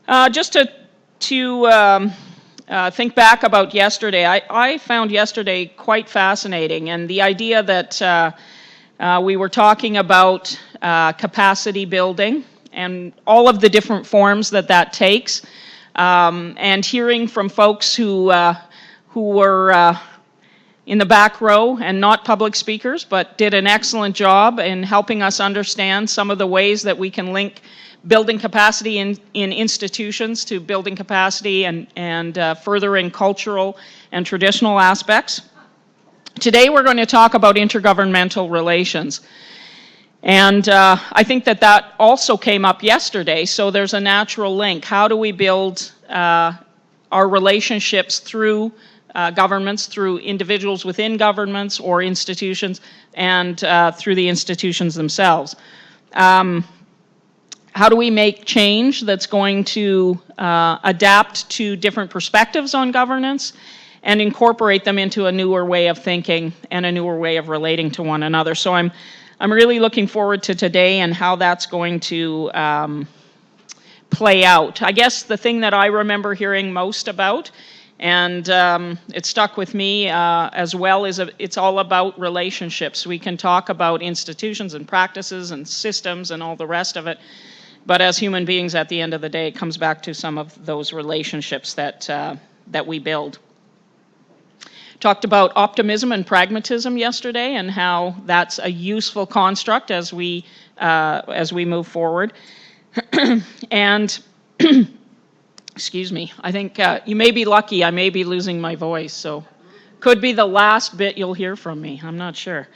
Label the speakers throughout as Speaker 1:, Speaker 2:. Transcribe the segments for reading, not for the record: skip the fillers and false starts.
Speaker 1: Just to think back about yesterday, I found yesterday quite fascinating, and the idea that we were talking about capacity building and all of the different forms that takes, and hearing from folks who were in the back row and not public speakers, but did an excellent job in helping us understand some of the ways that we can link building capacity in institutions to building capacity and furthering cultural and traditional aspects. Today we're going to talk about intergovernmental relations. And I think that also came up yesterday, so there's a natural link. How do we build our relationships through governments, through individuals within governments or institutions, and through the institutions themselves? How do we make change that's going to adapt to different perspectives on governance and incorporate them into a newer way of thinking and a newer way of relating to one another? So I'm really looking forward to today and how that's going to play out. I guess the thing that I remember hearing most about, and it stuck with me as well, is it's all about relationships. We can talk about institutions and practices and systems and all the rest of it, but as human beings, at the end of the day, it comes back to some of those relationships that we build. Talked about optimism and pragmatism yesterday and how that's a useful construct as we move forward. And excuse me, I think you may be lucky, I may be losing my voice, so could be the last bit you'll hear from me, I'm not sure.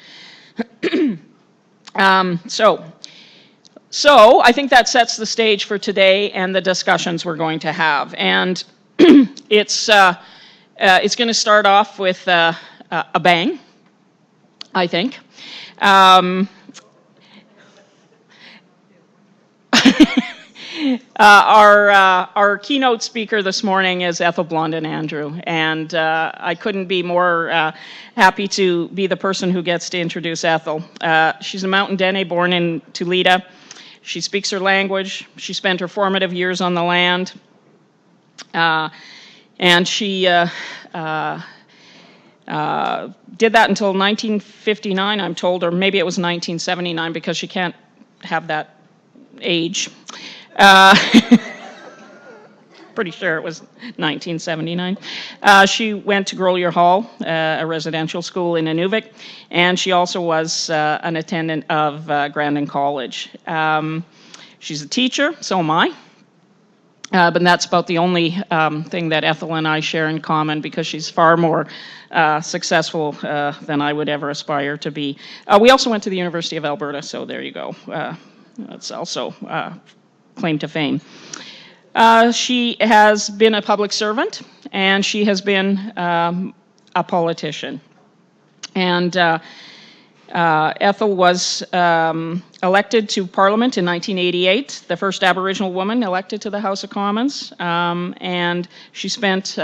Speaker 1: So I think that sets the stage for today and the discussions we're going to have. And it's going to start off with a bang, I think. Our keynote speaker this morning is Ethel Blondin-Andrew, and I couldn't be more happy to be the person who gets to introduce Ethel. She's a Mountain Dene born in Tulita. She speaks her language. She spent her formative years on the land, and she did that until 1959, I'm told, or maybe it was 1979 because she can't have that age. Pretty sure it was 1979. She went to Grolier Hall, a residential school in Inuvik, and she also was an attendant of Grandin College. She's a teacher, so am I. But that's about the only thing that Ethel and I share in common, because she's far more successful than I would ever aspire to be. We also went to the University of Alberta, so there you go. That's also claim to fame. She has been a public servant, and she has been a politician. And Ethel was elected to Parliament in 1988, the first Aboriginal woman elected to the House of Commons, and she spent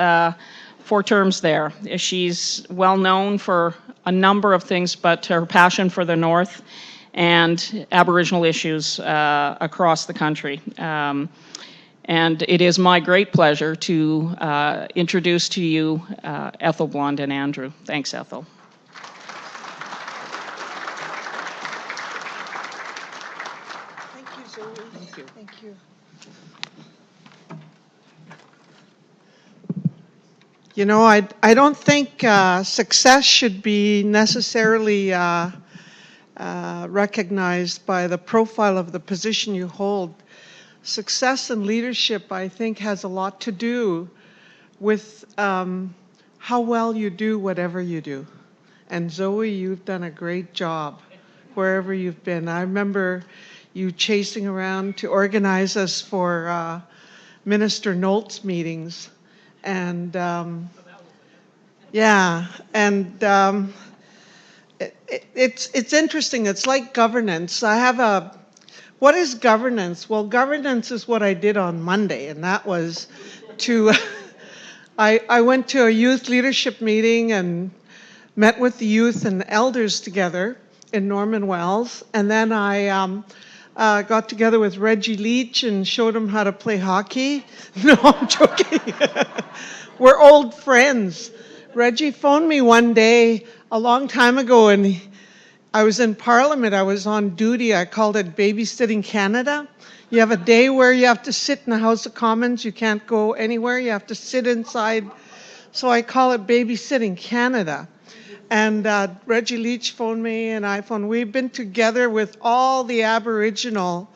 Speaker 1: 4 terms there. She's well known for a number of things, but her passion for the North and Aboriginal issues across the country. And it is my great pleasure to introduce to you Ethel Blondin-Andrew. Thanks, Ethel.
Speaker 2: Thank you, Zoe. Thank you. Thank you. You know, I don't think success should be necessarily recognized by the profile of the position you hold. Success in leadership, I think, has a lot to do with how well you do whatever you do. And Zoe, you've done a great job wherever you've been. I remember you chasing around to organize us for Minister Nolt's meetings. And yeah, and it's interesting. It's like governance. What is governance? Well, governance is what I did on Monday, and that was to, I went to a youth leadership meeting and met with the youth and elders together in Norman Wells, and then I got together with Reggie Leach and showed him how to play hockey. No, I'm joking. We're old friends. Reggie phoned me one day a long time ago, and I was in Parliament. I was on duty. I called it Babysitting Canada. You have a day where you have to sit in the House of Commons. You can't go anywhere. You have to sit inside. So I call it Babysitting Canada. And Reggie Leach phoned me, and I phoned. We've been together with all the Aboriginal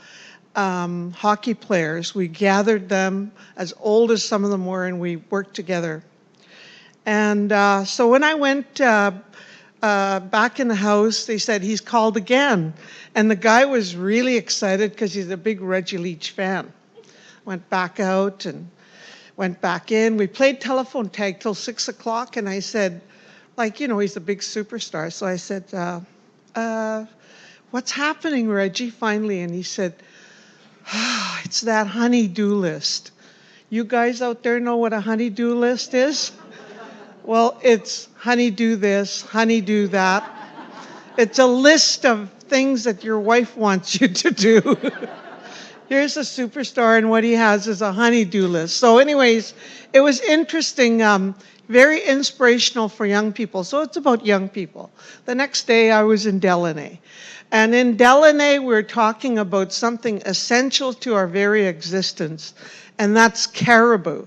Speaker 2: hockey players. We gathered them, as old as some of them were, and we worked together. And so when I went back in the house, they said, he's called again. And the guy was really excited because he's a big Reggie Leach fan. Went back out and went back in. We played telephone tag till 6 o'clock, and I said, like, you know, he's a big superstar. So I said, what's happening, Reggie, finally? And he said, it's that honey-do list. You guys out there know what a honey-do list is? Well, it's honey do this, honey do that. It's a list of things that your wife wants you to do. Here's a superstar, and what he has is a honey-do list. So anyways, it was interesting, very inspirational for young people. So it's about young people. The next day I was in Delaney. And in Delaney, we're talking about something essential to our very existence, and that's caribou.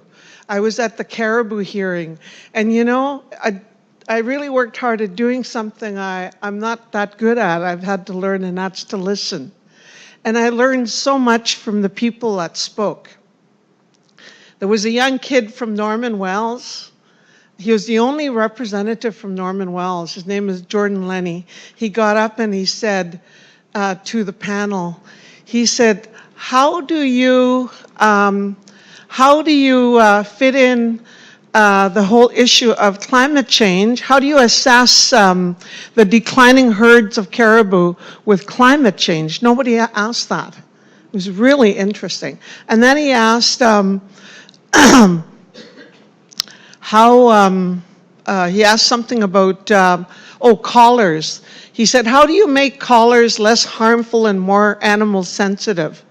Speaker 2: I was at the caribou hearing, and you know, I really worked hard at doing something I'm not that good at. I've had to learn, and that's to listen. And I learned so much from the people that spoke. There was a young kid from Norman Wells. He was the only representative from Norman Wells. His name is Jordan Lenny. He got up and he said to the panel, he said, how do you fit in the whole issue of climate change? How do you assess the declining herds of caribou with climate change? Nobody asked that. It was really interesting. And then he asked he asked something about, collars. He said, how do you make collars less harmful and more animal sensitive?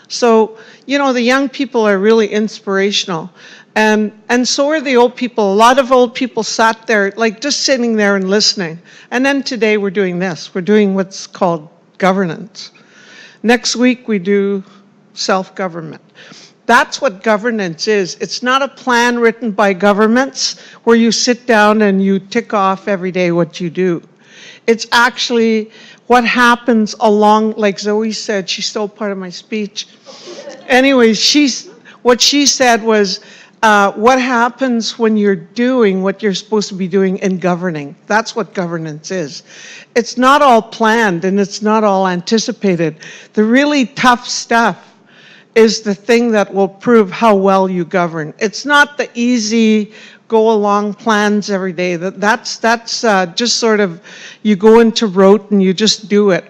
Speaker 2: So, you know, the young people are really inspirational. And so are the old people. A lot of old people sat there, like just sitting there and listening. And then today we're doing this. We're doing what's called governance. Next week we do self-government. That's what governance is. It's not a plan written by governments where you sit down and you tick off every day what you do. It's actually what happens along, like Zoe said, she stole part of my speech. Anyways, what she said was, what happens when you're doing what you're supposed to be doing in governing. That's what governance is. It's not all planned and it's not all anticipated. The really tough stuff is the thing that will prove how well you govern. It's not the easy go along plans every day. That's just sort of, you go into rote and you just do it.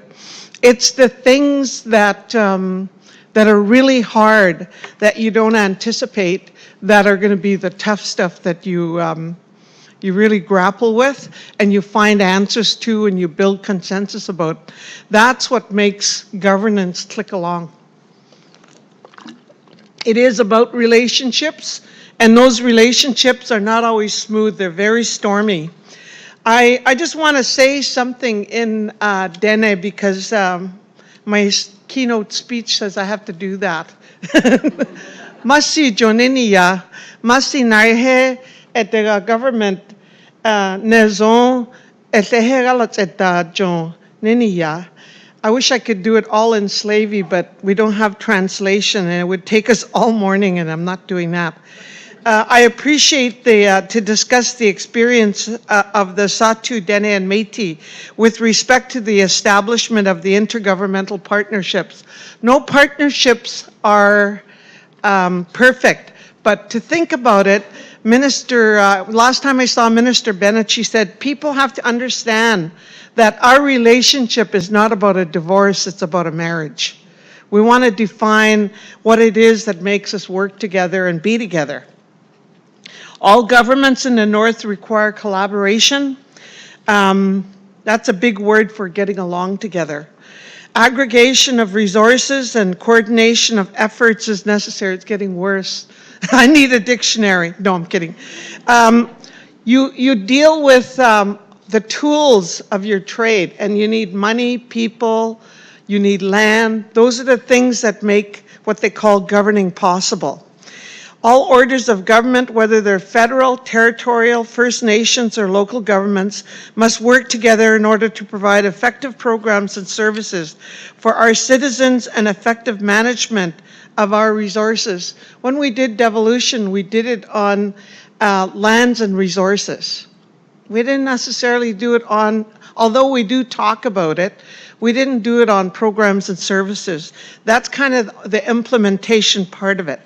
Speaker 2: It's the things that are really hard, that you don't anticipate, that are going to be the tough stuff that you really grapple with and you find answers to and you build consensus about. That's what makes governance click along. It is about relationships, and those relationships are not always smooth. They're very stormy. I just want to say something in Dene because my keynote speech says I have to do that. Masi Joninia, Masi Naihe at the government Nezon at the Heralat at the Jon Ninia. I wish I could do it all in Slavey, but we don't have translation, and it would take us all morning, and I'm not doing that. I appreciate to discuss the experience of the Sahtu, Dene, and Métis with respect to the establishment of the intergovernmental partnerships. No partnerships are perfect, but to think about it, last time I saw Minister Bennett, she said, people have to understand that our relationship is not about a divorce, it's about a marriage. We want to define what it is that makes us work together and be together. All governments in the North require collaboration. That's a big word for getting along together. Aggregation of resources and coordination of efforts is necessary. It's getting worse. I need a dictionary. No, I'm kidding. You deal with the tools of your trade, and you need money, people, you need land. Those are the things that make what they call governing possible. All orders of government, whether they're federal, territorial, First Nations, or local governments, must work together in order to provide effective programs and services for our citizens and effective management of our resources. When we did devolution, we did it on lands and resources. We didn't necessarily do it on, although we do talk about it, we didn't do it on programs and services. That's kind of the implementation part of it.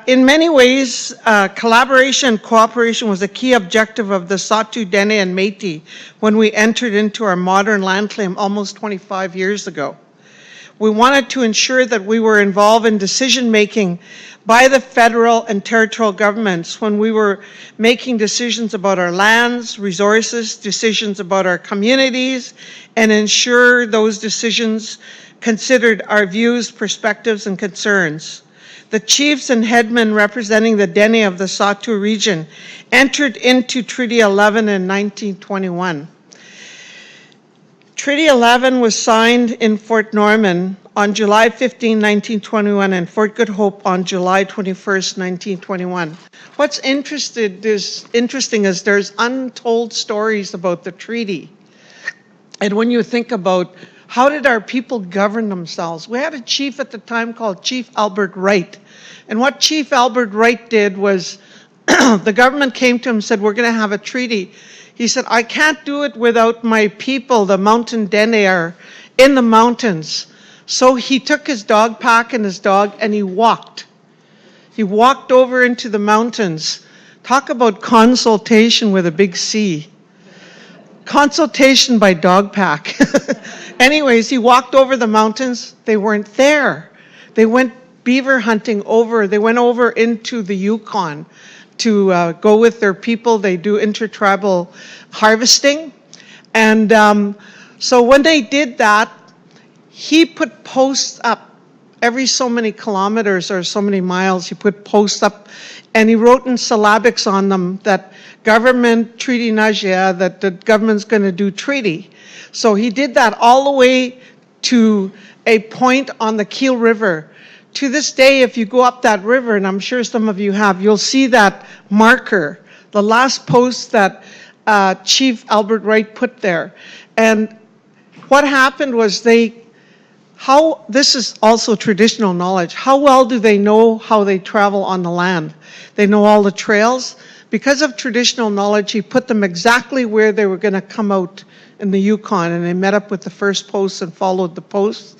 Speaker 2: In many ways, collaboration and cooperation was a key objective of the Sahtu, Dene, and Métis when we entered into our modern land claim almost 25 years ago. We wanted to ensure that we were involved in decision-making by the federal and territorial governments when we were making decisions about our lands, resources, decisions about our communities, and ensure those decisions considered our views, perspectives, and concerns. The chiefs and headmen representing the Dene of the Sahtu region entered into Treaty 11 in 1921. Treaty 11 was signed in Fort Norman on July 15, 1921, and Fort Good Hope on July 21, 1921. What's interesting is there's untold stories about the treaty. And when you think about how did our people govern themselves? We had a chief at the time called Chief Albert Wright. And what Chief Albert Wright did was the government came to him and said, we're going to have a treaty. He said, I can't do it without my people, the mountain Dene are in the mountains. So he took his dog pack and his dog and he walked. He walked over into the mountains. Talk about consultation with a big C. Consultation by dog pack. Anyways, he walked over the mountains. They weren't there. They went beaver hunting over. They went over into the Yukon to go with their people. They do intertribal harvesting. And so when they did that, he put posts up every so many kilometers or so many miles. He put posts up and he wrote in syllabics on them that government treaty Najia, that the government's going to do treaty. So he did that all the way to a point on the Keel River. To this day, if you go up that river, and I'm sure some of you have, you'll see that marker, the last post that Chief Albert Wright put there. And what happened was this is also traditional knowledge. How well do they know how they travel on the land? They know all the trails. Because of traditional knowledge, he put them exactly where they were going to come out in the Yukon, and they met up with the first post and followed the posts,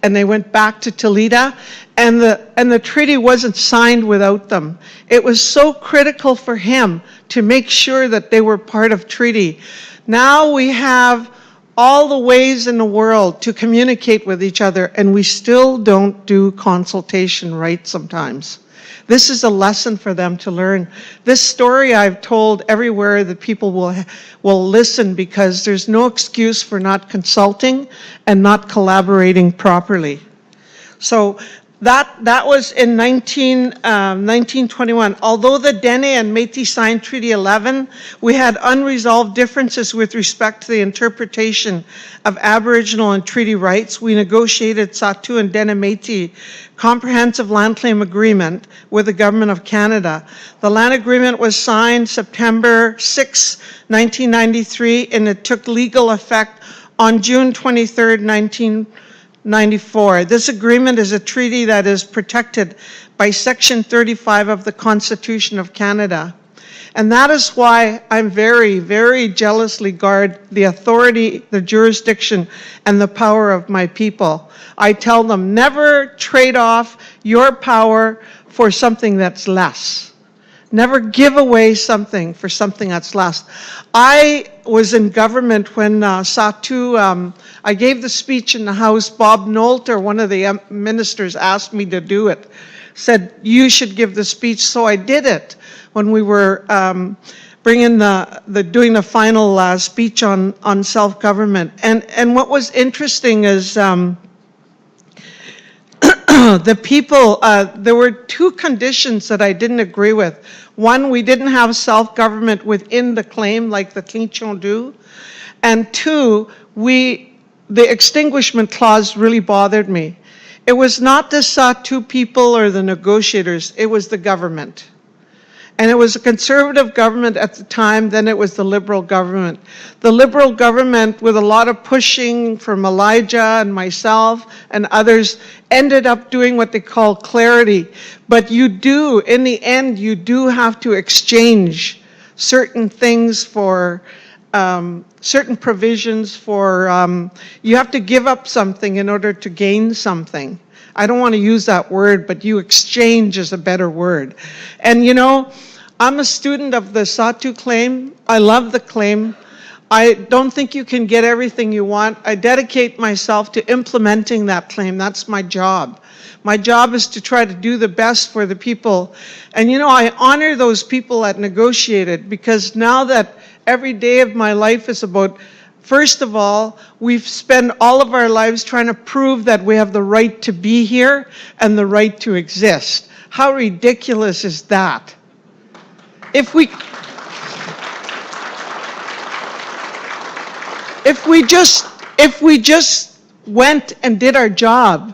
Speaker 2: and they went back to Toledo, and the treaty wasn't signed without them. It was so critical for him to make sure that they were part of treaty. Now we have all the ways in the world to communicate with each other, and we still don't do consultation right sometimes. This is a lesson for them to learn. This story I've told everywhere that people will listen, because there's no excuse for not consulting and not collaborating properly. So that was in 1921. Although the Dene and Métis signed Treaty 11, we had unresolved differences with respect to the interpretation of Aboriginal and treaty rights. We negotiated Sahtu and Dene Métis comprehensive land claim agreement with the Government of Canada. The land agreement was signed September 6, 1993, and it took legal effect on June 23, 1994. This agreement is a treaty that is protected by Section 35 of the Constitution of Canada. And that is why I'm very, very jealously guard the authority, the jurisdiction, and the power of my people. I tell them, never trade off your power for something that's less. Never give away something for something that's less. I was in government when Sahtu, I gave the speech in the House. Bob Noelter, one of the ministers, asked me to do it. Said, you should give the speech, so I did it when we were doing the final speech on self-government. And what was interesting is the people, there were two conditions that I didn't agree with. One, we didn't have self-government within the claim like the Clinchon do. And two, the extinguishment clause really bothered me. It was not the Sahtu people or the negotiators, it was the government. And it was a conservative government at the time, then it was the Liberal government. The Liberal government, with a lot of pushing from Elijah and myself and others, ended up doing what they call clarity. But you do, in the end, you do have to exchange certain things for, certain provisions for, you have to give up something in order to gain something. I don't want to use that word, but you exchange is a better word. And you know, I'm a student of the Sahtu claim. I love the claim. I don't think you can get everything you want. I dedicate myself to implementing that claim. That's my job. My job is to try to do the best for the people. And you know, I honor those people that negotiated, because now that every day of my life is about, first of all, we've spent all of our lives trying to prove that we have the right to be here and the right to exist. How ridiculous is that? If we just went and did our job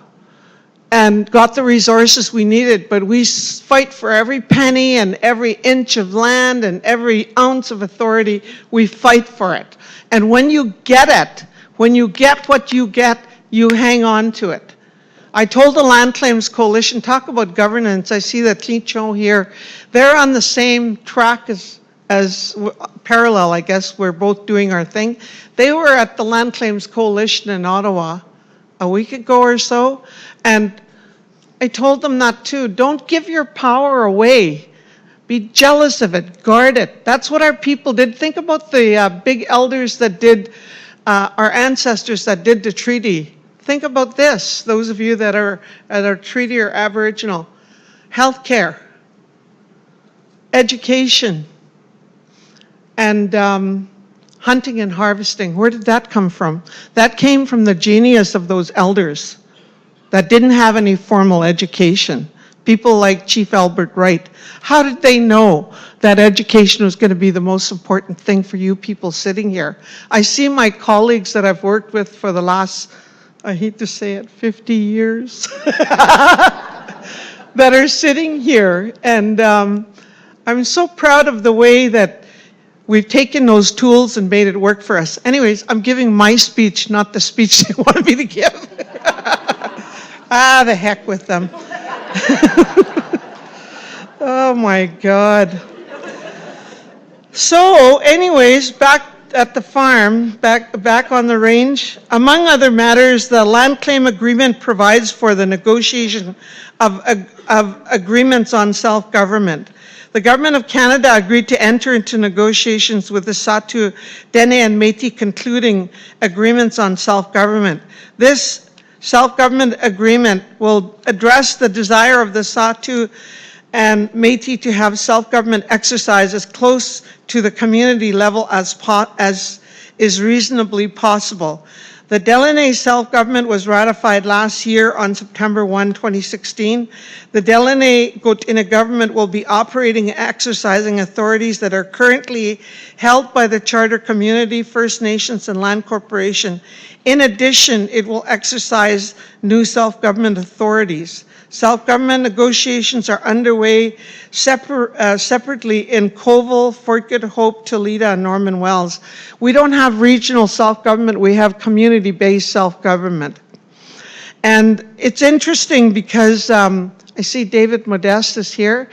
Speaker 2: and got the resources we needed, but we fight for every penny and every inch of land and every ounce of authority, we fight for it. And when you get it, when you get what you get, you hang on to it. I told the Land Claims Coalition, talk about governance, I see that Clinchon here, they're on the same track as parallel, I guess, we're both doing our thing. They were at the Land Claims Coalition in Ottawa a week ago or so, and I told them that too. Don't give your power away. Be jealous of it, guard it. That's what our people did. Think about the big elders that did, our ancestors that did the treaty. Think about this, those of you that are treaty or Aboriginal. Healthcare, education, and hunting and harvesting. Where did that come from? That came from the genius of those elders that didn't have any formal education. People like Chief Albert Wright. How did they know that education was going to be the most important thing for you people sitting here? I see my colleagues that I've worked with for the last, I hate to say it, 50 years, that are sitting here. And I'm so proud of the way that we've taken those tools and made it work for us. Anyways, I'm giving my speech, not the speech they wanted me to give. The heck with them. Oh my God. So anyways, back at the farm, back on the range, among other matters, the land claim agreement provides for the negotiation of agreements on self-government. The Government of Canada agreed to enter into negotiations with the Sahtu, Dene, and Métis, concluding agreements on self-government. This self-government agreement will address the desire of the Sahtu and Métis to have self-government exercise as close to the community level as is reasonably possible. The Dene self-government was ratified last year on September 1, 2016. The Dene Intergovernmental will be operating and exercising authorities that are currently held by the Charter Community, First Nations, and Land Corporation. In addition, it will exercise new self-government authorities. Self-government negotiations are underway separately in Colville, Fort Good Hope, Toledo, and Norman Wells. We don't have regional self-government, we have community-based self-government. And it's interesting because I see David Modeste is here.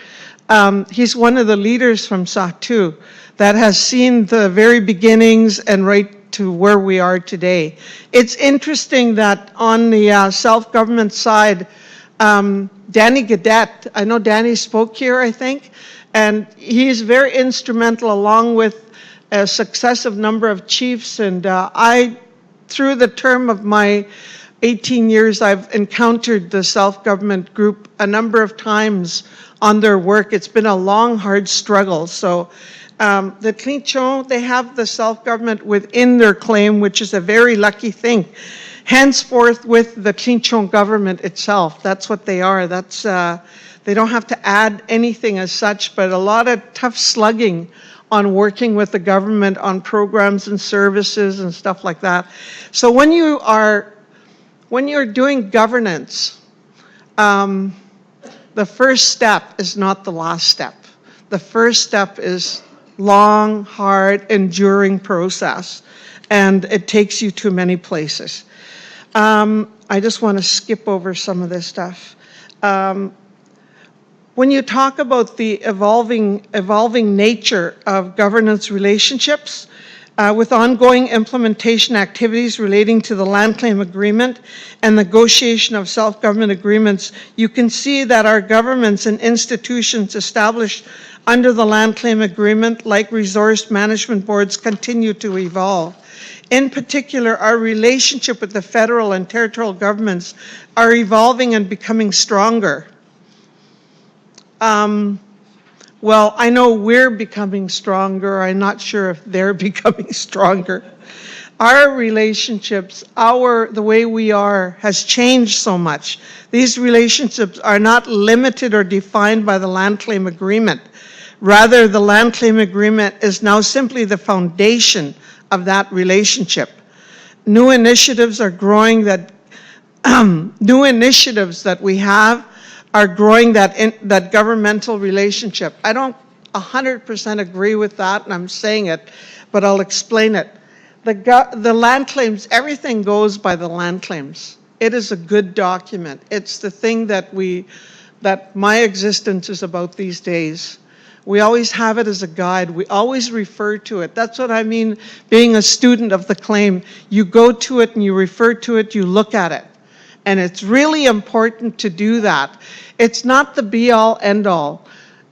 Speaker 2: He's one of the leaders from Sahtu that has seen the very beginnings and right to where we are today. It's interesting that on the self-government side, Danny Gadet, I know Danny spoke here, I think, and he's very instrumental along with a successive number of chiefs, and I, through the term of my 18 years, I've encountered the self-government group a number of times on their work. It's been a long, hard struggle. So the Tlinchon, they have the self-government within their claim, which is a very lucky thing. Henceforth, with the Tlinchon government itself, that's what they are. That's they don't have to add anything as such, but a lot of tough slugging on working with the government on programs and services and stuff like that. So when you're doing governance, the first step is not the last step. The first step is long, hard, enduring process, and it takes you to many places. I just want to skip over some of this stuff. When you talk about the evolving nature of governance relationships, with ongoing implementation activities relating to the land claim agreement and negotiation of self-government agreements, you can see that our governments and institutions established under the land claim agreement, like resource management boards, continue to evolve. In particular, our relationship with the federal and territorial governments are evolving and becoming stronger. Well, I know we're becoming stronger. I'm not sure if they're becoming stronger. Our relationships, the way we are, has changed so much. These relationships are not limited or defined by the land claim agreement. Rather, the land claim agreement is now simply the foundation of that relationship. New initiatives are growing that we have are growing that governmental relationship. I don't 100% agree with that, and I'm saying it, but I'll explain it. The land claims, everything goes by the land claims. It is a good document. It's the thing that my existence is about these days. We always have it as a guide. We always refer to it. That's what I mean being a student of the claim. You go to it and you refer to it, you look at it. And it's really important to do that. It's not the be-all, end-all.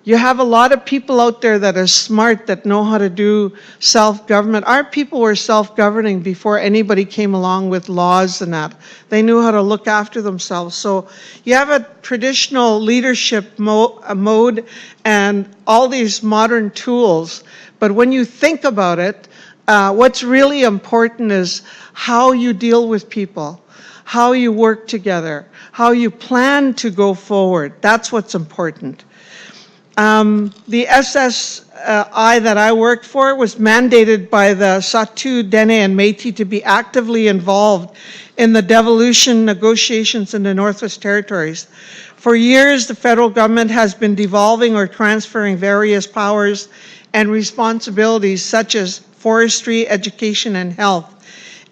Speaker 2: You have a lot of people out there that are smart, that know how to do self-government. Our people were self-governing before anybody came along with laws and that. They knew how to look after themselves. So you have a traditional leadership mode and all these modern tools. But when you think about it, what's really important is how you deal with people, how you work together, how you plan to go forward. That's what's important. The SSI that I worked for was mandated by the Sahtu, Dene, and Métis to be actively involved in the devolution negotiations in the Northwest Territories. For years, the federal government has been devolving or transferring various powers and responsibilities such as forestry, education, and health.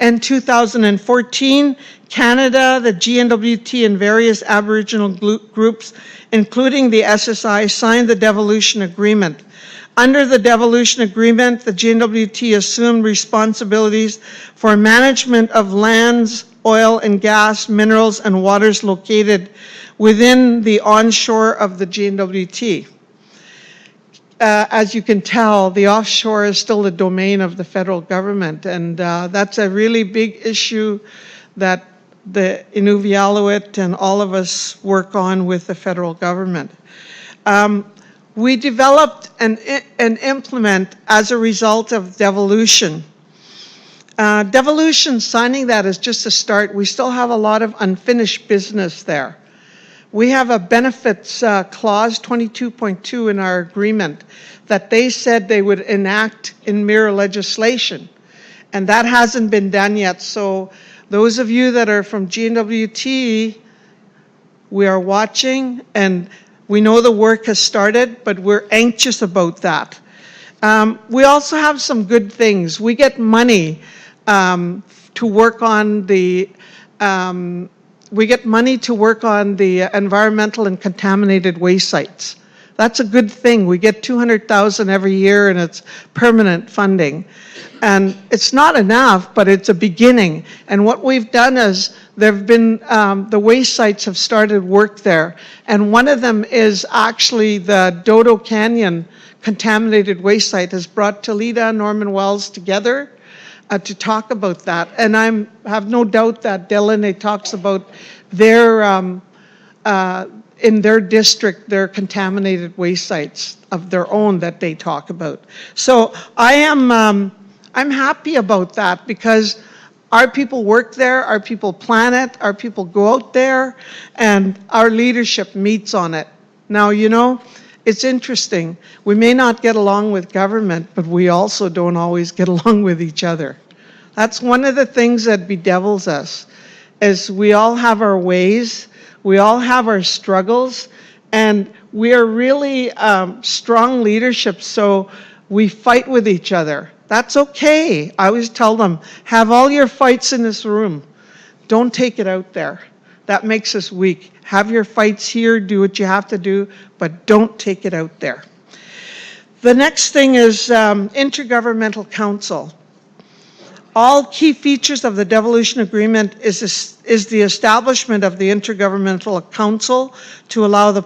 Speaker 2: In 2014, Canada, the GNWT, and various Aboriginal groups, including the SSI, signed the devolution agreement. Under the devolution agreement, the GNWT assumed responsibilities for management of lands, oil and gas, minerals, and waters located within the onshore of the GNWT. As you can tell, the offshore is still the domain of the federal government, and that's a really big issue that the Inuvialuit and all of us work on with the federal government. We developed and implement as a result of devolution. Devolution, signing that is just a start. We still have a lot of unfinished business there. We have a benefits clause 22.2 in our agreement that they said they would enact in mirror legislation, and that hasn't been done yet. So those of you that are from GNWT, we are watching, and we know the work has started, but we're anxious about that. We also have some good things. We get money to work on the environmental and contaminated waste sites. That's a good thing. We get $200,000 every year, and it's permanent funding. And it's not enough, but it's a beginning. And what we've done is there've been, the waste sites have started work there. And one of them is actually the Dodo Canyon contaminated waste site has brought Toledo, Norman Wells together. to talk about that. And I have no doubt that Delaney talks about their, in their district, their contaminated waste sites of their own that they talk about. So I'm happy about that because our people work there, our people plan it, our people go out there, and our leadership meets on it. Now, you know, it's interesting. We may not get along with government, but we also don't always get along with each other. That's one of the things that bedevils us, is we all have our ways, we all have our struggles, and we are really strong leadership, so we fight with each other. That's okay. I always tell them, have all your fights in this room. Don't take it out there. That makes us weak. Have your fights here, do what you have to do, but don't take it out there. The next thing is Intergovernmental Council. All key features of the devolution agreement is the establishment of the Intergovernmental Council to allow the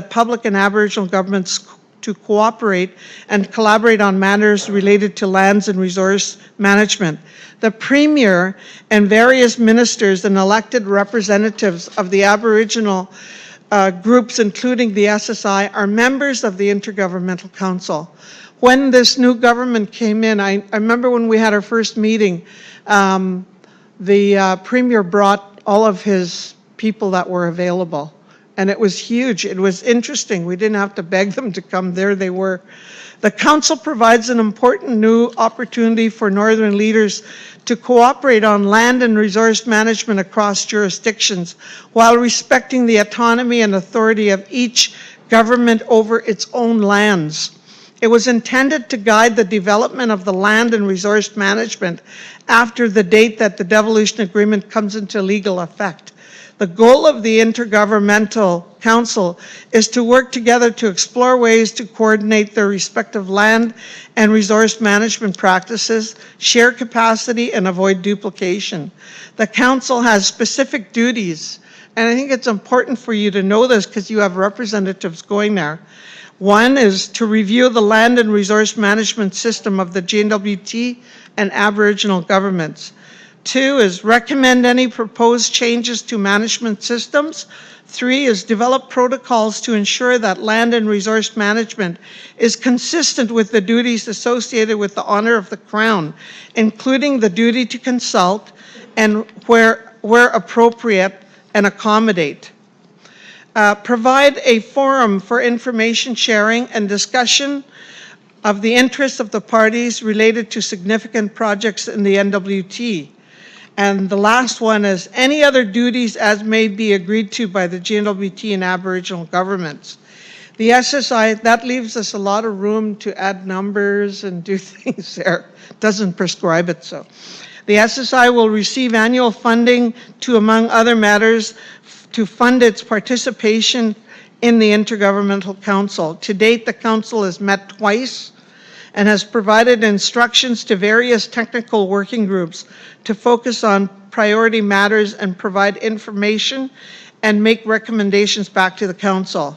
Speaker 2: public and Aboriginal governments to cooperate and collaborate on matters related to lands and resource management. The Premier and various ministers and elected representatives of the Aboriginal groups, including the SSI, are members of the Intergovernmental Council. When this new government came in, I remember when we had our first meeting, the Premier brought all of his people that were available. And it was huge. It was interesting. We didn't have to beg them to come. There they were. The Council provides an important new opportunity for Northern leaders to cooperate on land and resource management across jurisdictions while respecting the autonomy and authority of each government over its own lands. It was intended to guide the development of the land and resource management after the date that the devolution agreement comes into legal effect. The goal of the Intergovernmental Council is to work together to explore ways to coordinate their respective land and resource management practices, share capacity, and avoid duplication. The Council has specific duties, and I think it's important for you to know this because you have representatives going there. One is to review the land and resource management system of the GNWT and Aboriginal governments. 2 is recommend any proposed changes to management systems. 3 is develop protocols to ensure that land and resource management is consistent with the duties associated with the honor of the Crown, including the duty to consult and where appropriate and accommodate. Provide a forum for information sharing and discussion of the interests of the parties related to significant projects in the NWT. And the last one is any other duties as may be agreed to by the GNWT and Aboriginal governments. The SSI, that leaves us a lot of room to add numbers and do things there. Doesn't prescribe it so. The SSI will receive annual funding to, among other matters, to fund its participation in the Intergovernmental Council. To date, the Council has met twice and has provided instructions to various technical working groups to focus on priority matters and provide information and make recommendations back to the Council.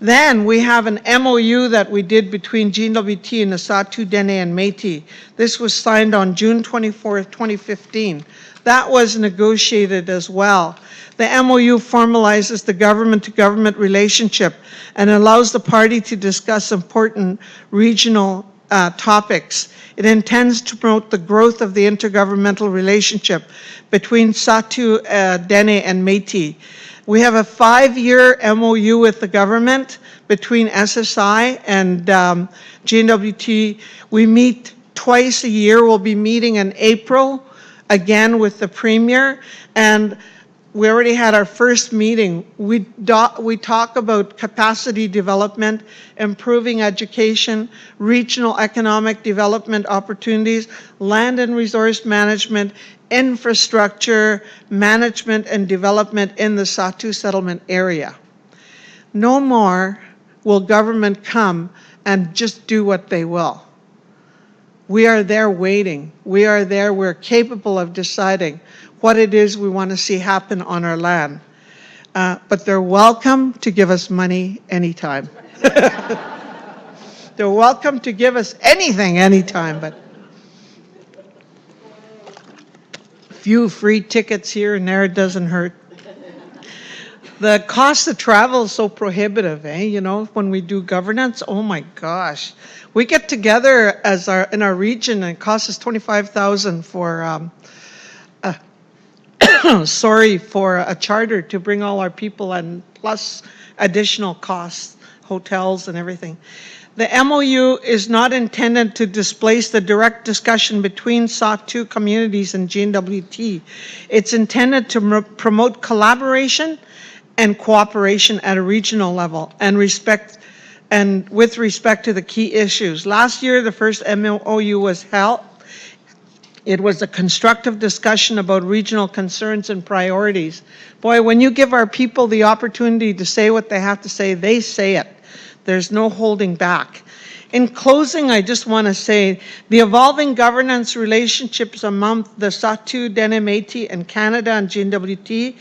Speaker 2: Then we have an MOU that we did between GNWT and the Sahtu, Dene, and Métis. This was signed on June 24th, 2015. That was negotiated as well. The MOU formalizes the government-to-government relationship and allows the party to discuss important regional topics. It intends to promote the growth of the intergovernmental relationship between Sahtu, Dene, and Métis. We have a 5-year MOU with the government between SSI and GNWT. We meet twice a year. We'll be meeting in April again with the Premier, and we already had our first meeting. We talk about capacity development, improving education, regional economic development opportunities, land and resource management, infrastructure, management and development in the Sahtu settlement area. No more will government come and just do what they will. We are there waiting. We are there, we're capable of deciding what it is we want to see happen on our land. But they're welcome to give us money anytime. They're welcome to give us anything anytime, but few free tickets here and there, it doesn't hurt. The cost of travel is so prohibitive, You know, when we do governance, oh my gosh. We get together in our region and it costs us $25,000 for, for a charter to bring all our people and plus additional costs, hotels and everything. The MOU is not intended to displace the direct discussion between Sahtu communities and GNWT. It's intended to promote collaboration and cooperation at a regional level and with respect to the key issues. Last year, the first MOU was held. It was a constructive discussion about regional concerns and priorities. Boy, when you give our people the opportunity to say what they have to say, they say it. There's no holding back. In closing, I just want to say the evolving governance relationships among the Sahtu, Dene Métis, and Canada and GNWT,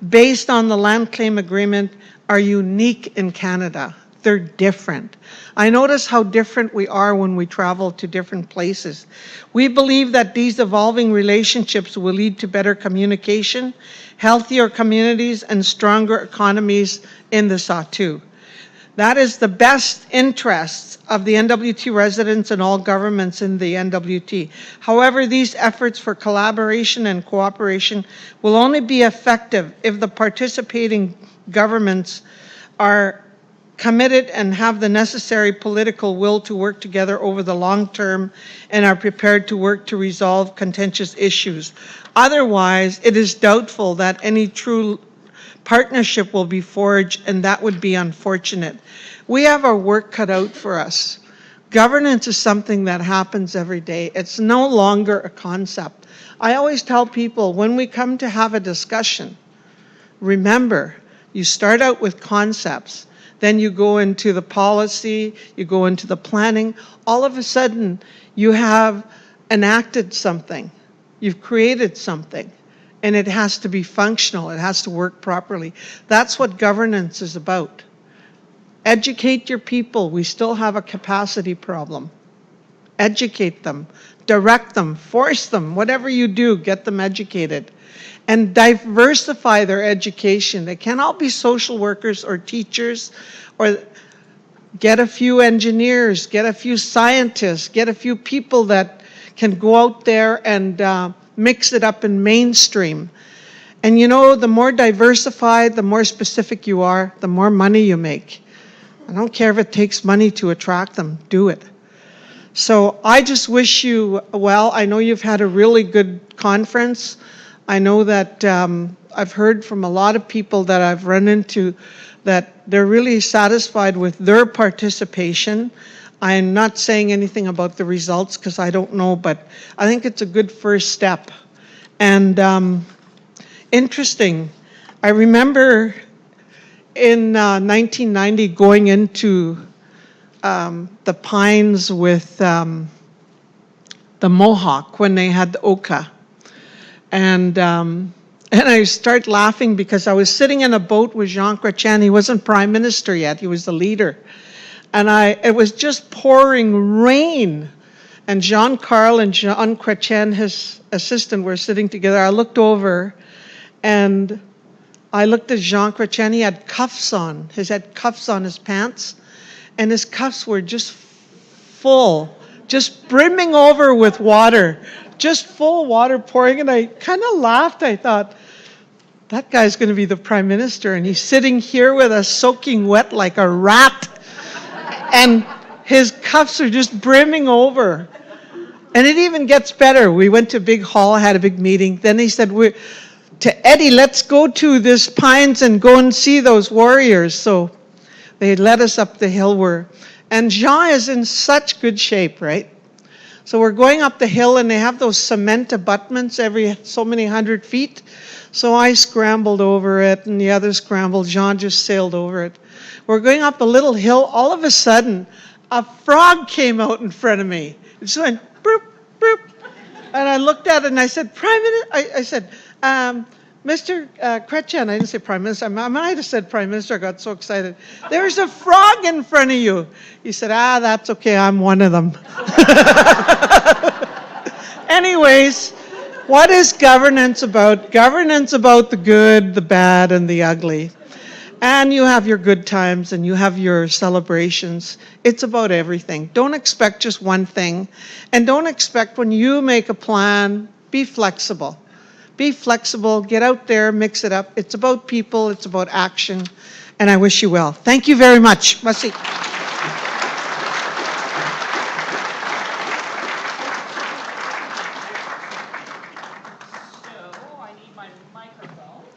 Speaker 2: based on the land claim agreement, are unique in Canada. They're different. I notice how different we are when we travel to different places. We believe that these evolving relationships will lead to better communication, healthier communities, and stronger economies in the Sahtu. That is the best interests of the NWT residents and all governments in the NWT. However, these efforts for collaboration and cooperation will only be effective if the participating governments are committed and have the necessary political will to work together over the long term and are prepared to work to resolve contentious issues. Otherwise, it is doubtful that any true partnership will be forged, and that would be unfortunate. We have our work cut out for us. Governance is something that happens every day. It's no longer a concept. I always tell people when we come to have a discussion, remember, you start out with concepts, then you go into the policy, you go into the planning. All of a sudden, you have enacted something. You've created something. And it has to be functional. It has to work properly. That's what governance is about. Educate your people. We still have a capacity problem. Educate them, direct them, force them. Whatever you do, get them educated. And diversify their education. They can't all be social workers or teachers, or get a few engineers, get a few scientists, get a few people that can go out there and mix it up in mainstream. And you know, the more diversified, the more specific you are, the more money you make. I don't care if it takes money to attract them, do it. So I just wish you well. I know you've had a really good conference. I know that I've heard from a lot of people that I've run into that they're really satisfied with their participation. I'm not saying anything about the results because I don't know, but I think it's a good first step. And interesting, I remember in 1990 going into the Pines with the Mohawk when they had the Oka. And I start laughing because I was sitting in a boat with Jean Chrétien. He wasn't Prime Minister yet, he was the leader. And it was just pouring rain. And Jean-Carl and Jean Chrétien, his assistant, were sitting together. I looked over and I looked at Jean Chrétien. He had cuffs on. He had cuffs on his pants. And his cuffs were just full, just brimming over with water, just full water pouring. And I kind of laughed. I thought, that guy's going to be the Prime Minister. And he's sitting here with us soaking wet like a rat. And his cuffs are just brimming over. And it even gets better. We went to a big hall, had a big meeting. Then he said, to Eddie, let's go to this Pines and go and see those warriors. So they led us up the hill. And Jean is in such good shape, right? So we're going up the hill and they have those cement abutments every so many 100 feet. So I scrambled over it and the others scrambled. Jean just sailed over it. We're going up a little hill. All of a sudden, a frog came out in front of me. It just went, boop, boop. And I looked at it and I said, Prime Minister, I said, Mr. Chrétien, I didn't say Prime Minister, I might have said Prime Minister, I got so excited. There's a frog in front of you. He said, that's okay, I'm one of them. Anyways, What is governance about? Governance about the good, the bad, and the ugly. And you have your good times and you have your celebrations. It's about everything. Don't expect just one thing. And don't expect when you make a plan, be flexible. Be flexible, get out there, mix it up. It's about people, it's about action. And I wish you well. Thank you very much. Merci.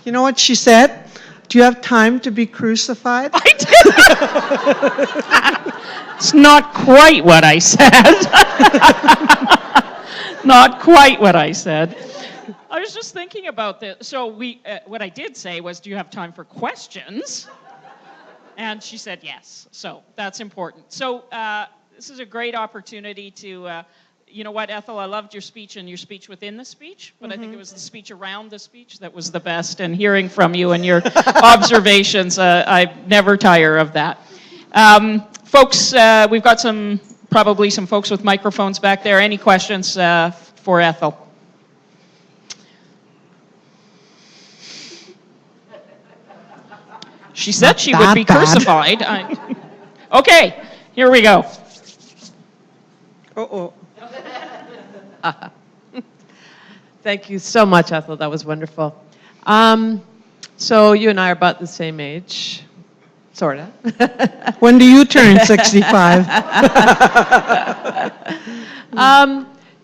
Speaker 2: You know what she said? Do you have time to be crucified?
Speaker 1: I did. It's not quite what I said. Not quite what I said. I was just thinking about this. So what I did say was, do you have time for questions? And she said yes. So that's important. So this is a great opportunity to, you know what, Ethel, I loved your speech and your speech within the speech, but I think it was the speech around the speech that was the best. And hearing from you and your observations, I never tire of that. Folks, we've got probably some folks with microphones back there. Any questions for Ethel? She said she would be crucified. Okay, here we go.
Speaker 2: Uh-oh.
Speaker 3: Thank you so much, Ethel. That was wonderful. So you and I are about the same age, sort of.
Speaker 2: When do you turn 65?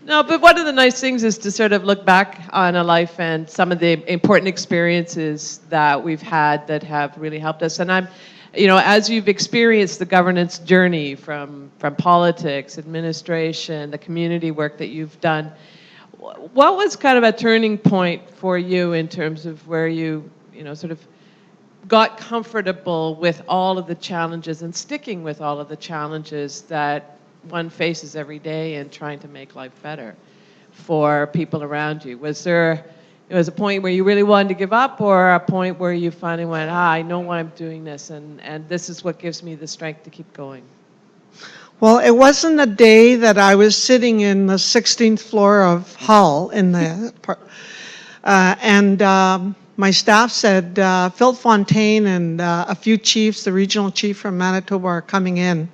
Speaker 3: No, but one of the nice things is to sort of look back on a life and some of the important experiences that we've had that have really helped us. And I'm, you know, as you've experienced the governance journey from politics, administration, the community work that you've done, what was kind of a turning point for you in terms of where you know, sort of got comfortable with all of the challenges and sticking with all of the challenges that one faces every day in trying to make life better for people around you? Was there a point where you really wanted to give up, or a point where you finally went, I know why I'm doing this, and this is what gives me the strength to keep going?
Speaker 2: Well, it wasn't a day that I was sitting in the 16th floor of Hull in the and my staff said, Phil Fontaine and a few chiefs, the regional chief from Manitoba, are coming in.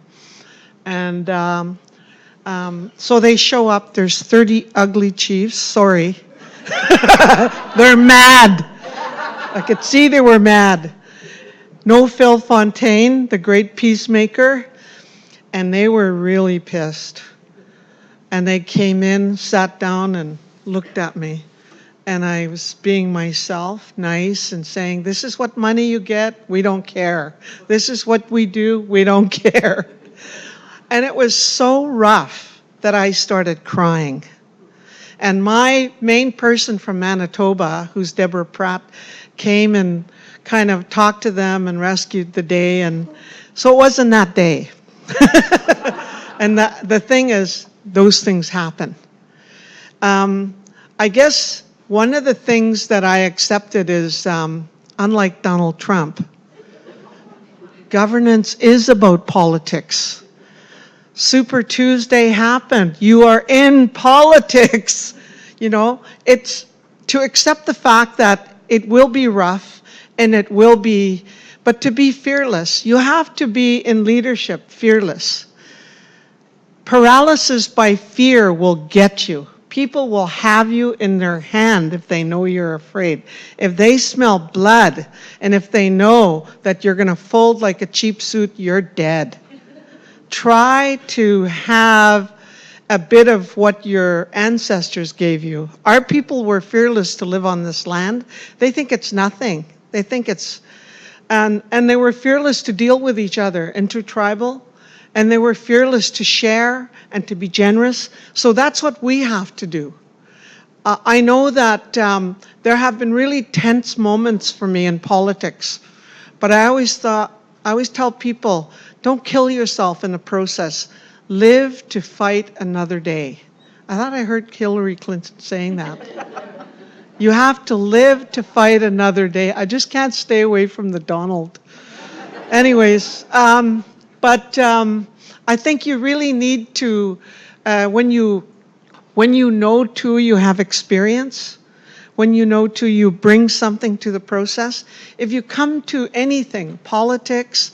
Speaker 2: And so they show up. There's 30 ugly chiefs. Sorry. They're mad. I could see they were mad. No Phil Fontaine, the great peacemaker. And they were really pissed. And they came in, sat down, and looked at me. And I was being myself, nice, and saying, this is what money you get, we don't care. This is what we do, we don't care. And it was so rough that I started crying. And my main person from Manitoba, who's Deborah Pratt, came and kind of talked to them and rescued the day. And so it wasn't that day. And the thing is, those things happen. I guess one of the things that I accepted is, unlike Donald Trump, governance is about politics. Super Tuesday happened. You are in politics. You know, it's to accept the fact that it will be rough and it will be, but to be fearless. You have to be in leadership fearless. Paralysis by fear will get you. People will have you in their hand if they know you're afraid. If they smell blood and if they know that you're going to fold like a cheap suit, you're dead. Try to have a bit of what your ancestors gave you. Our people were fearless to live on this land. They think it's nothing. They think it's, and they were fearless to deal with each other, intertribal, and they were fearless to share and to be generous. So that's what we have to do. I know that there have been really tense moments for me in politics, but I always tell people, don't kill yourself in the process. Live to fight another day. I thought I heard Hillary Clinton saying that. You have to live to fight another day. I just can't stay away from the Donald. Anyways, but I think you really need to, when you When you know too, you have experience. When you know too, you bring something to the process. If you come to anything, politics,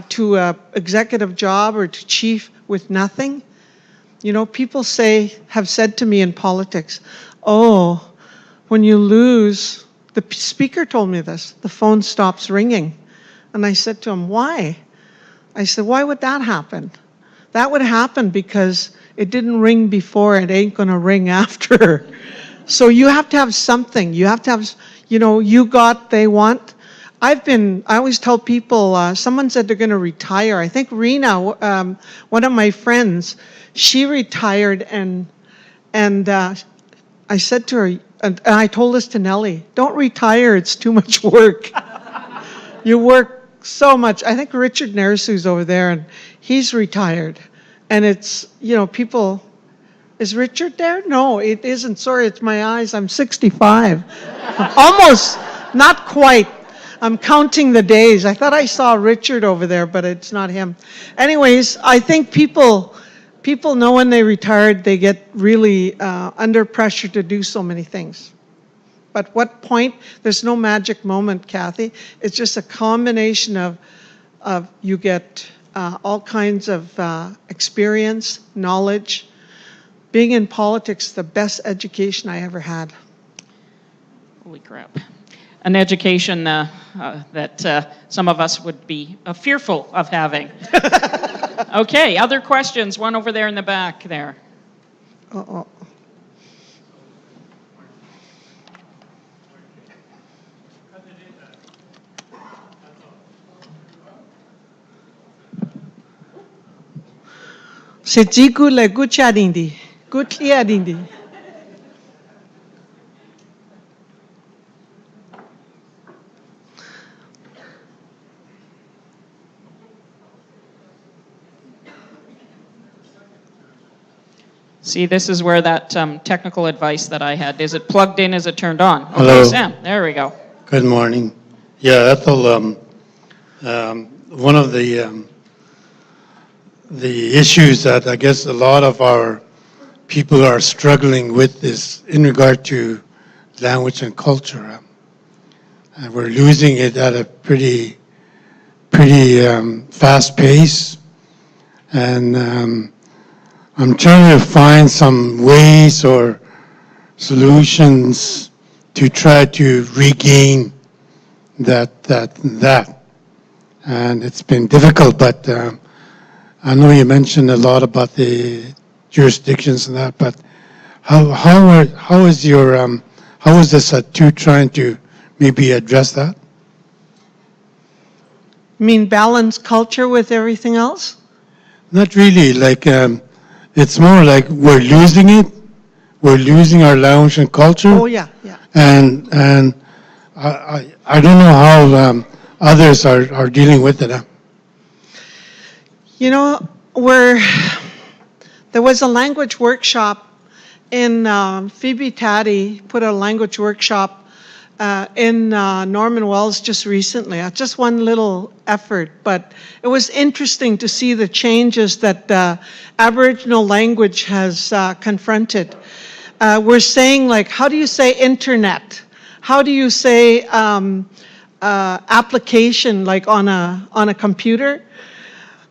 Speaker 2: to an executive job or to chief with nothing, you know, people have said to me in politics, oh, when you lose, the speaker told me this, the phone stops ringing. And I said to him, why? I said, why would that happen? That would happen because it didn't ring before, it ain't gonna ring after. So you have to have something. You have to have, you know, you got, they want. I always tell people, someone said they're gonna retire. I think Rena, one of my friends, she retired and I said to her, and I told this to Nellie, don't retire, it's too much work. You work so much. I think Richard Nersu's over there and he's retired. And it's, you know, people, is Richard there? No, it isn't. Sorry, it's my eyes. I'm 65. Almost, not quite. I'm counting the days. I thought I saw Richard over there, but it's not him. Anyways, I think people know when they retired, they get really under pressure to do so many things. But what point? There's no magic moment, Kathy. It's just a combination of you get all kinds of experience, knowledge. Being in politics, the best education I ever had.
Speaker 1: Holy crap. An education that some of us would be fearful of having. Okay, other questions? One over there in the back there.
Speaker 2: Uh-oh. Sejiku le guchadindi, gutliadindi.
Speaker 1: See, this is where that technical advice that I had, is it plugged in, is it turned on? Okay,
Speaker 4: Hello.
Speaker 1: Sam, there we go.
Speaker 4: Good morning. Yeah, Ethel, one of the issues that I guess a lot of our people are struggling with is in regard to language and culture. And we're losing it at a pretty fast pace. And I'm trying to find some ways or solutions to try to regain that. And it's been difficult, but I know you mentioned a lot about the jurisdictions and that, but how is the Sahtu trying to maybe address that?
Speaker 2: You mean balance culture with everything else?
Speaker 4: Not really. Like it's more like we're losing it. We're losing our language and culture.
Speaker 2: Oh yeah, yeah.
Speaker 4: And I don't know how others are dealing with it.
Speaker 2: You know, there was a language workshop in Phoebe Taddy put a language workshop in Norman Wells just recently. Just one little effort, but it was interesting to see the changes that Aboriginal language has confronted. We're saying, like, how do you say internet? How do you say application, like on a computer?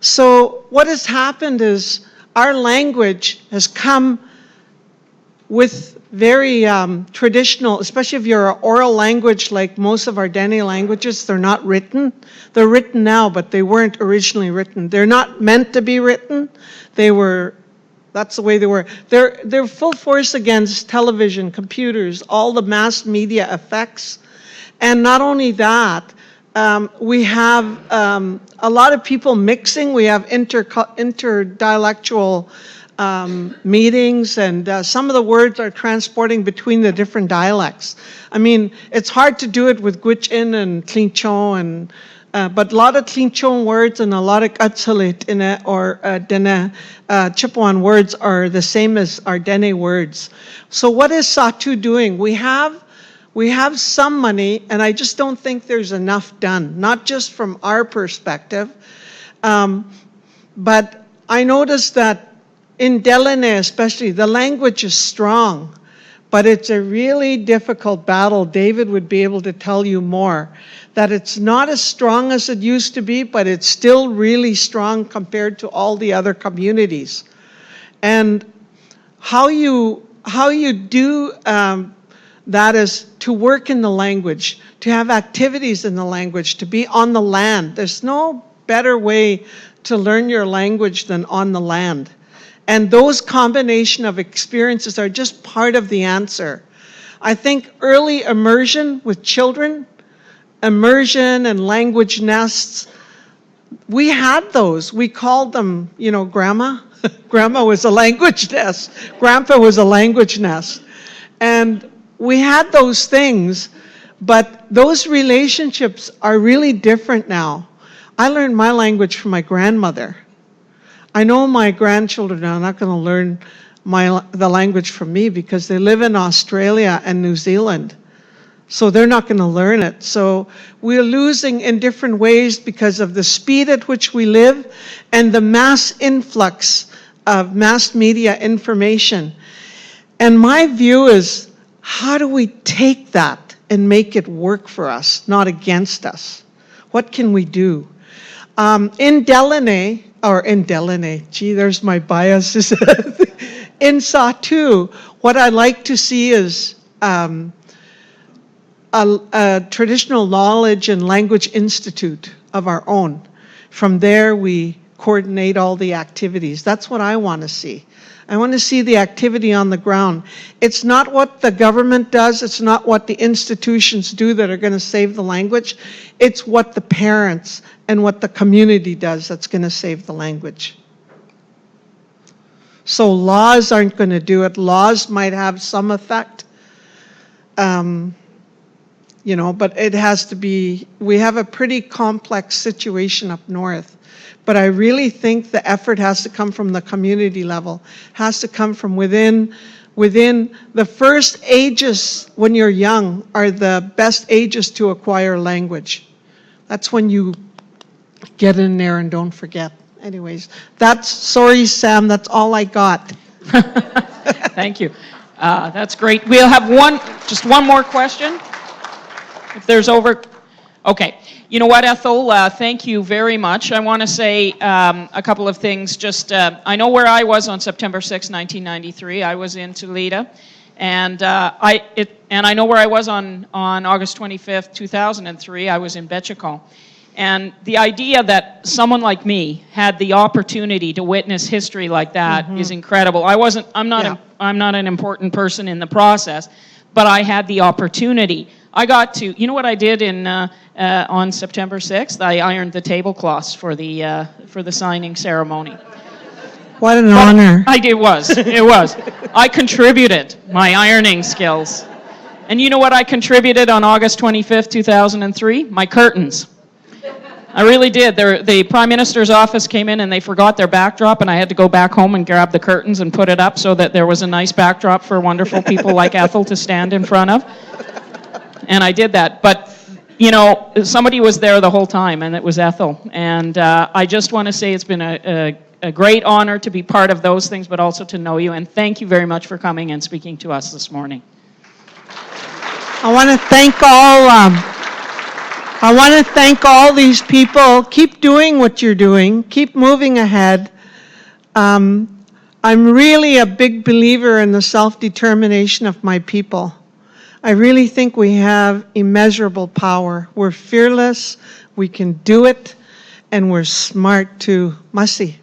Speaker 2: So what has happened is our language has come with very traditional, especially if you're an oral language like most of our Dene languages, they're not written. They're written now, but they weren't originally written. They're not meant to be written. That's the way they were. They're full force against television, computers, all the mass media effects. And not only that, we have a lot of people mixing. We have interdialectual meetings, and some of the words are transporting between the different dialects. I mean, it's hard to do it with Gwich'in and Tlinchon, but a lot of Tlinchon words and a lot of Atsalit in it, or Dene Chippewan words are the same as our Dene words. So what is Sahtu doing? We have some money, and I just don't think there's enough done, not just from our perspective, but I noticed that in Delaney especially, the language is strong, but it's a really difficult battle. David would be able to tell you more, that it's not as strong as it used to be, but it's still really strong compared to all the other communities. And how you do that is to work in the language, to have activities in the language, to be on the land. There's no better way to learn your language than on the land. And those combination of experiences are just part of the answer. I think early immersion with children, immersion and language nests, we had those. We called them, you know, Grandma. Grandma was a language nest. Grandpa was a language nest. And we had those things, but those relationships are really different now. I learned my language from my grandmother. I know my grandchildren are not going to learn the language from me because they live in Australia and New Zealand. So they're not going to learn it. So we're losing in different ways because of the speed at which we live and the mass influx of mass media information. And my view is, how do we take that and make it work for us, not against us? What can we do? In Delaney, gee, there's my biases. In Sahtu, what I like to see is a traditional knowledge and language institute of our own. From there, we coordinate all the activities. That's what I want to see. I want to see the activity on the ground. It's not what the government does, it's not what the institutions do that are going to save the language. It's what the parents and what the community does that's going to save the language. So laws aren't going to do it. Laws might have some effect, you know, but it has to be, we have a pretty complex situation up north. But I really think the effort has to come from the community level, has to come from within the first ages when you're young are the best ages to acquire language. That's when you get in there and don't forget. Anyways, sorry Sam, that's all I got.
Speaker 1: Thank you. That's great. We'll have just one more question. If there's okay. You know what, Ethel, thank you very much. I want to say a couple of things. Just, I know where I was on September 6, 1993. I was in Toledo. And I know where I was on August 25th, 2003. I was in Betchikal. And the idea that someone like me had the opportunity to witness history like that is incredible. I'm not an important person in the process, but I had the opportunity. I got to, you know what I did on September 6th? I ironed the tablecloths for the signing ceremony.
Speaker 2: What an honor.
Speaker 1: It was. I contributed my ironing skills. And you know what I contributed on August 25th, 2003? My curtains. I really did. The Prime Minister's office came in and they forgot their backdrop, and I had to go back home and grab the curtains and put it up so that there was a nice backdrop for wonderful people like Ethel to stand in front of. And I did that. But, you know, somebody was there the whole time, and it was Ethel. And I just want to say it's been a great honor to be part of those things, but also to know you. And thank you very much for coming and speaking to us this morning.
Speaker 2: I want to thank all these people. Keep doing what you're doing. Keep moving ahead. I'm really a big believer in the self-determination of my people. I really think we have immeasurable power. We're fearless, we can do it, and we're smart too. Masi.